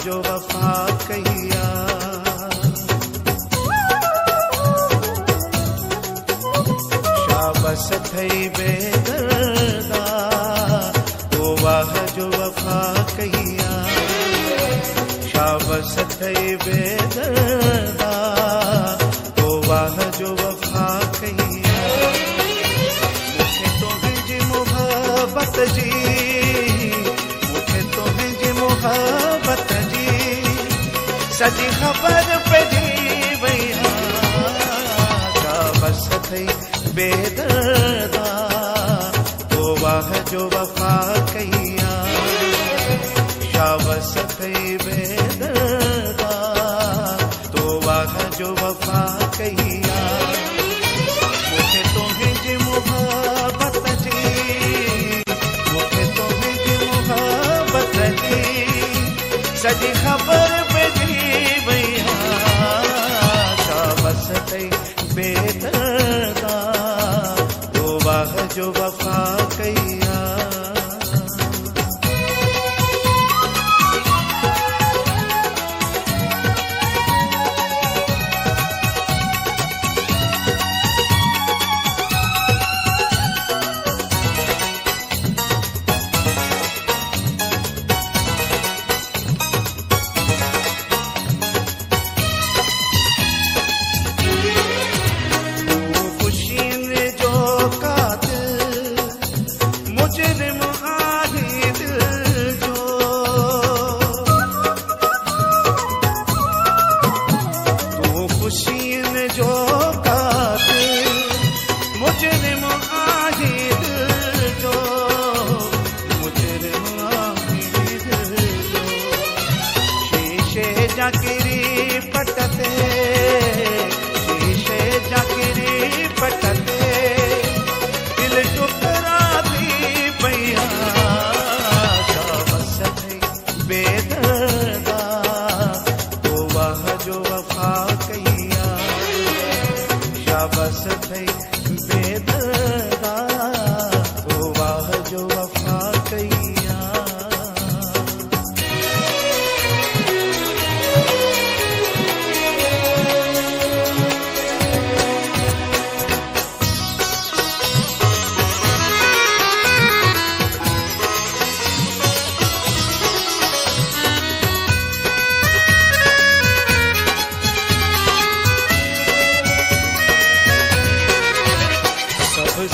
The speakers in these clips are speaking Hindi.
जो वफा कहिया। शाबस थई बेदर्दा तो वाह जो वफा कहिया। शाबस थई बेदर्दा तो वाह जो वफा कहिया। मुझे तो जी मोहब्बत जी, मुझे तो जी मोहब्बत जी, सजी खबर पे जी भैया। शाबस थई बेदर्दा तो वाह जो वफा कहिया। शाबस थई बेदर्दा तो वाह जो वफा कहिया। मुझे तुम्हें जी मोहब्बत जी, मुझे तुम्हें जी मोहब्बत जी, सजी खबर पे जी भैया। शाबस थई बेदर्दा तो वाह जो वफा कहिया। जाकिरी पटते, शीशे जाकिरी पटते, दिल टुकरा दी भैया। शाबस थई बेदर्दा तो वाह जो वफा कहिया। शाबस थई बेदर्दा तो वाह जो वफा कहिया।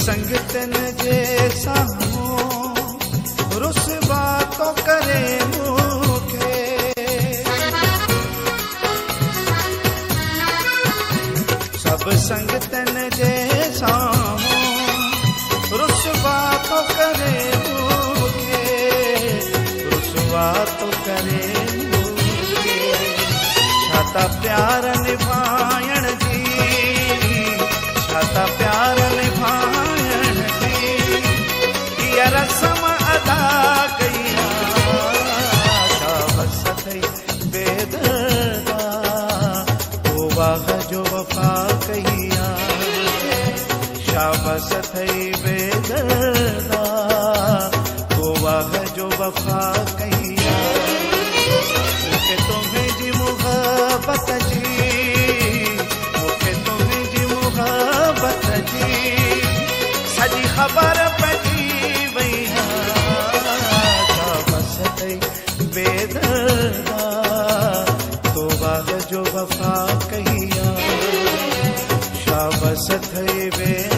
संगतन जैसा हो रुसवा तो करे मुखे। सब संगतन जैसा हो रुसवा तो करे मुखे, रुसवा तो करे मुखे। छाता प्यार निभायण जी, छाता प्यार निभायण जी, ये रस्म अदा कहिया। शाबस थई बेदर्दा तो वाह जो वफा कहिया। शाबस थई बेदर्दा तो वाह जो वफा कहिया। मुझे तुम्हें जी मोहब्बत जी, मुझे तुम्हें जी मोहब्बत जी, सजी खबर पे जी भैया। शाबस थई बेदर्दा तो वाह जो वफा कहिया। शाबस थई बेदर्दा